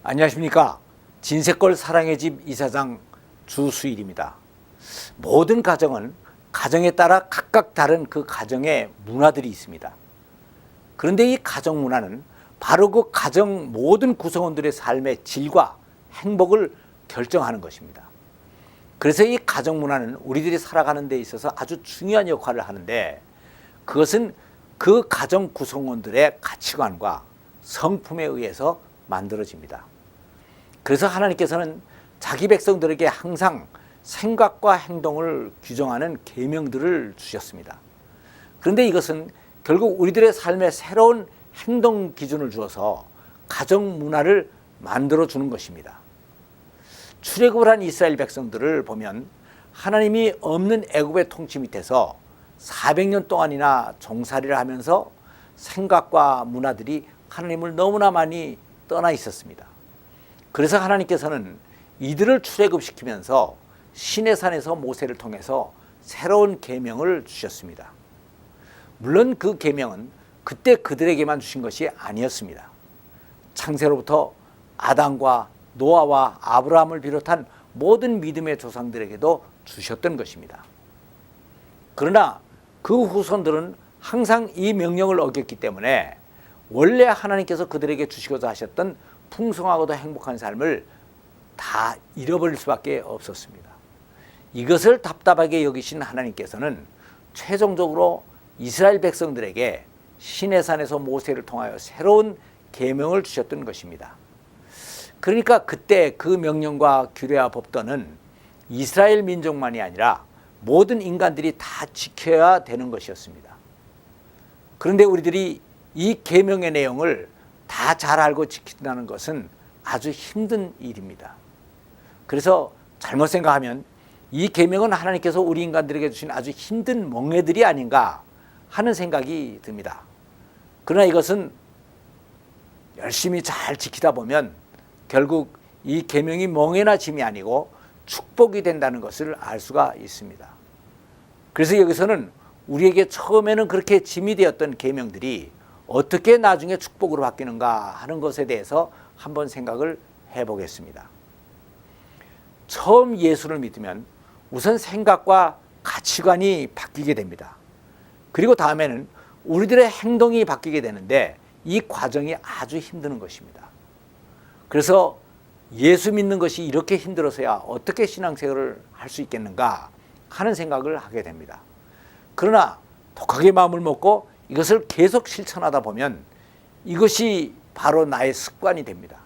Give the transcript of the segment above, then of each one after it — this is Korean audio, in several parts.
안녕하십니까. 진세골 사랑의 집 이사장 주수일입니다. 모든 가정은 가정에 따라 각각 다른 그 가정의 문화들이 있습니다. 그런데 이 가정 문화는 바로 그 가정 모든 구성원들의 삶의 질과 행복을 결정하는 것입니다. 그래서 이 가정 문화는 우리들이 살아가는 데 있어서 아주 중요한 역할을 하는데, 그것은 그 가정 구성원들의 가치관과 성품에 의해서 만들어집니다. 그래서 하나님께서는 자기 백성들에게 항상 생각과 행동을 규정하는 계명들을 주셨습니다. 그런데 이것은 결국 우리들의 삶에 새로운 행동 기준을 주어서 가정 문화를 만들어 주는 것입니다. 출애굽을 한 이스라엘 백성들을 보면 하나님이 없는 애굽의 통치 밑에서 400년 동안이나 종살이를 하면서 생각과 문화들이 하나님을 너무나 많이 떠나 있었습니다. 그래서 하나님께서는 이들을 출애굽시키면서 시내산에서 모세를 통해서 새로운 계명을 주셨습니다. 물론 그 계명은 그때 그들에게만 주신 것이 아니었습니다. 창세로부터 아담과 노아와 아브라함을 비롯한 모든 믿음의 조상들에게도 주셨던 것입니다. 그러나 그 후손들은 항상 이 명령을 어겼기 때문에 원래 하나님께서 그들에게 주시고자 하셨던 풍성하고도 행복한 삶을 다 잃어버릴 수밖에 없었습니다. 이것을 답답하게 여기신 하나님께서는 최종적으로 이스라엘 백성들에게 시내산에서 모세를 통하여 새로운 계명을 주셨던 것입니다. 그러니까 그때 그 명령과 규례와 법도는 이스라엘 민족만이 아니라 모든 인간들이 다 지켜야 되는 것이었습니다. 그런데 우리들이 이 계명의 내용을 다 잘 알고 지킨다는 것은 아주 힘든 일입니다. 그래서 잘못 생각하면 이 계명은 하나님께서 우리 인간들에게 주신 아주 힘든 멍에들이 아닌가 하는 생각이 듭니다. 그러나 이것은 열심히 잘 지키다 보면 결국 이 계명이 멍에나 짐이 아니고 축복이 된다는 것을 알 수가 있습니다. 그래서 여기서는 우리에게 처음에는 그렇게 짐이 되었던 계명들이 어떻게 나중에 축복으로 바뀌는가 하는 것에 대해서 한번 생각을 해보겠습니다. 처음 예수를 믿으면 우선 생각과 가치관이 바뀌게 됩니다. 그리고 다음에는 우리들의 행동이 바뀌게 되는데 이 과정이 아주 힘든 것입니다. 그래서 예수 믿는 것이 이렇게 힘들어서야 어떻게 신앙생활을 할 수 있겠는가 하는 생각을 하게 됩니다. 그러나 독하게 마음을 먹고 이것을 계속 실천하다 보면 이것이 바로 나의 습관이 됩니다.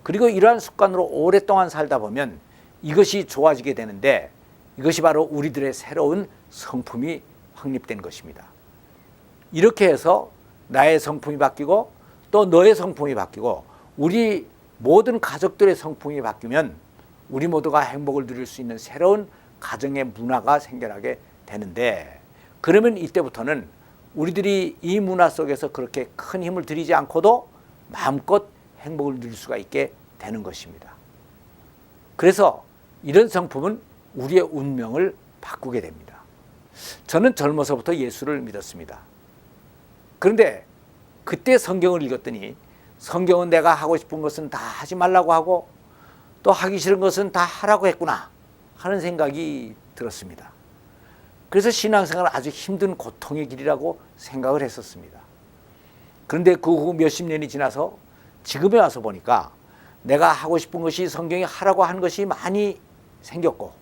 그리고 이러한 습관으로 오랫동안 살다 보면 이것이 좋아지게 되는데 이것이 바로 우리들의 새로운 성품이 확립된 것입니다. 이렇게 해서 나의 성품이 바뀌고 또 너의 성품이 바뀌고 우리 모든 가족들의 성품이 바뀌면 우리 모두가 행복을 누릴 수 있는 새로운 가정의 문화가 생겨나게 되는데, 그러면 이때부터는 우리들이 이 문화 속에서 그렇게 큰 힘을 들이지 않고도 마음껏 행복을 누릴 수가 있게 되는 것입니다. 그래서 이런 성품은 우리의 운명을 바꾸게 됩니다. 저는 젊어서부터 예수를 믿었습니다. 그런데 그때 성경을 읽었더니 성경은 내가 하고 싶은 것은 다 하지 말라고 하고 또 하기 싫은 것은 다 하라고 했구나 하는 생각이 들었습니다. 그래서 신앙생활은 아주 힘든 고통의 길이라고 생각을 했었습니다. 그런데 그 후 몇십 년이 지나서 지금에 와서 보니까 내가 하고 싶은 것이 성경이 하라고 한 것이 많이 생겼고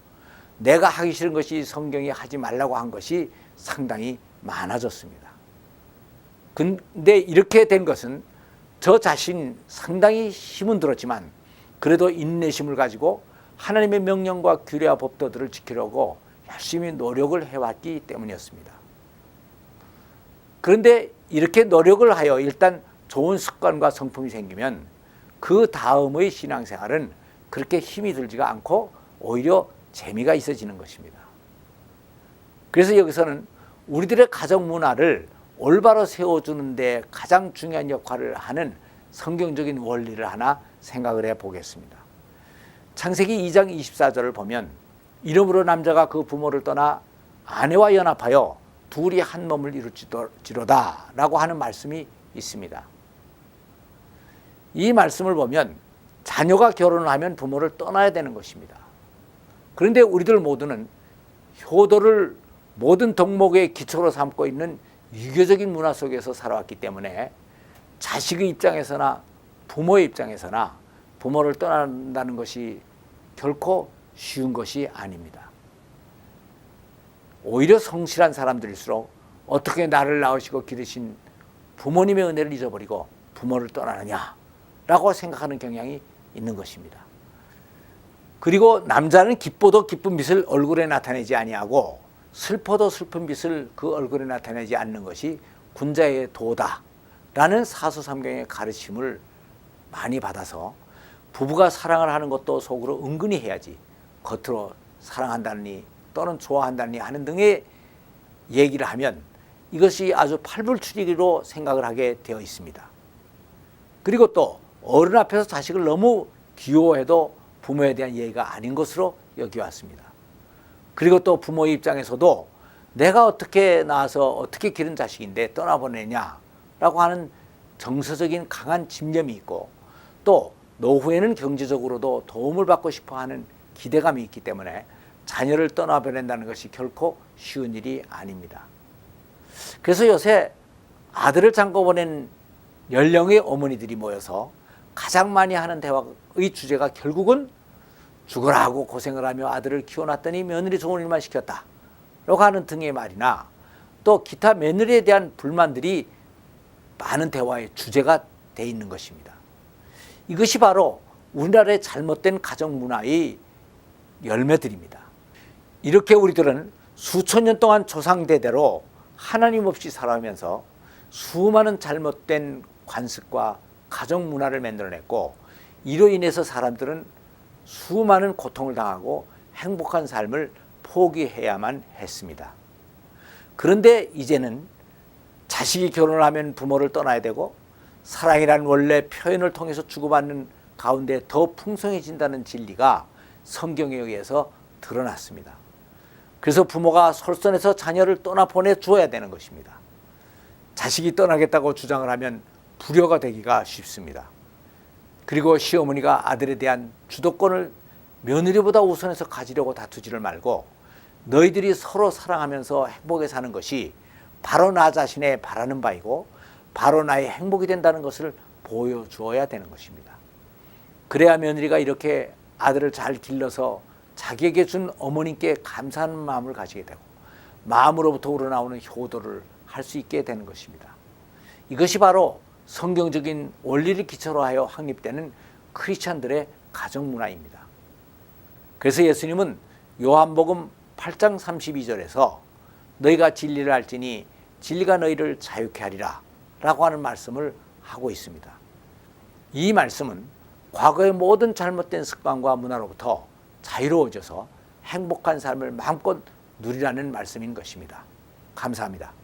내가 하기 싫은 것이 성경이 하지 말라고 한 것이 상당히 많아졌습니다. 근데 이렇게 된 것은 저 자신 상당히 힘은 들었지만 그래도 인내심을 가지고 하나님의 명령과 규례와 법도들을 지키려고 열심히 노력을 해왔기 때문이었습니다. 그런데 이렇게 노력을 하여 일단 좋은 습관과 성품이 생기면 그 다음의 신앙생활은 그렇게 힘이 들지가 않고 오히려 재미가 있어지는 것입니다. 그래서 여기서는 우리들의 가정 문화를 올바로 세워주는 데 가장 중요한 역할을 하는 성경적인 원리를 하나 생각을 해보겠습니다. 창세기 2장 24절을 보면 이러므로 남자가 그 부모를 떠나 아내와 연합하여 둘이 한 몸을 이룰지로다 라고 하는 말씀이 있습니다. 이 말씀을 보면 자녀가 결혼을 하면 부모를 떠나야 되는 것입니다. 그런데 우리들 모두는 효도를 모든 덕목의 기초로 삼고 있는 유교적인 문화 속에서 살아왔기 때문에 자식의 입장에서나 부모의 입장에서나 부모를 떠난다는 것이 결코 쉬운 것이 아닙니다. 오히려 성실한 사람들일수록 어떻게 나를 낳으시고 기르신 부모님의 은혜를 잊어버리고 부모를 떠나느냐라고 생각하는 경향이 있는 것입니다. 그리고 남자는 기뻐도 기쁜 빛을 얼굴에 나타내지 아니하고 슬퍼도 슬픈 빛을 그 얼굴에 나타내지 않는 것이 군자의 도다라는 사서삼경의 가르침을 많이 받아서 부부가 사랑을 하는 것도 속으로 은근히 해야지 겉으로 사랑한다니 또는 좋아한다니 하는 등의 얘기를 하면 이것이 아주 팔불출이로 생각을 하게 되어 있습니다. 그리고 또 어른 앞에서 자식을 너무 귀여워해도 부모에 대한 예의가 아닌 것으로 여겨왔습니다. 그리고 또 부모의 입장에서도 내가 어떻게 낳아서 어떻게 기른 자식인데 떠나보내냐라고 하는 정서적인 강한 집념이 있고 또 노후에는 경제적으로도 도움을 받고 싶어하는 기대감이 있기 때문에 자녀를 떠나보낸다는 것이 결코 쉬운 일이 아닙니다. 그래서 요새 아들을 장가보낸 연령의 어머니들이 모여서 가장 많이 하는 대화의 주제가 결국은 죽으라 하고 고생을 하며 아들을 키워놨더니 며느리 좋은 일만 시켰다 라고 하는 등의 말이나 또 기타 며느리에 대한 불만들이 많은 대화의 주제가 돼 있는 것입니다. 이것이 바로 우리나라의 잘못된 가정 문화의 열매들입니다. 이렇게 우리들은 수천 년 동안 조상대대로 하나님 없이 살아오면서 수많은 잘못된 관습과 가정 문화를 만들어냈고 이로 인해서 사람들은 수많은 고통을 당하고 행복한 삶을 포기해야만 했습니다. 그런데 이제는 자식이 결혼을 하면 부모를 떠나야 되고 사랑이란 원래 표현을 통해서 주고받는 가운데 더 풍성해진다는 진리가 성경에 의해서 드러났습니다. 그래서 부모가 솔선해서 자녀를 떠나 보내주어야 되는 것입니다. 자식이 떠나겠다고 주장을 하면 불효가 되기가 쉽습니다. 그리고 시어머니가 아들에 대한 주도권을 며느리보다 우선해서 가지려고 다투지를 말고 너희들이 서로 사랑하면서 행복하게 사는 것이 바로 나 자신의 바라는 바이고 바로 나의 행복이 된다는 것을 보여주어야 되는 것입니다. 그래야 며느리가 이렇게 아들을 잘 길러서 자기에게 준 어머님께 감사하는 마음을 가지게 되고 마음으로부터 우러나오는 효도를 할 수 있게 되는 것입니다. 이것이 바로 성경적인 원리를 기초로 하여 확립되는 크리스찬들의 가정 문화입니다. 그래서 예수님은 요한복음 8장 32절에서 너희가 진리를 알지니 진리가 너희를 자유케 하리라 라고 하는 말씀을 하고 있습니다. 이 말씀은 과거의 모든 잘못된 습관과 문화로부터 자유로워져서 행복한 삶을 마음껏 누리라는 말씀인 것입니다. 감사합니다.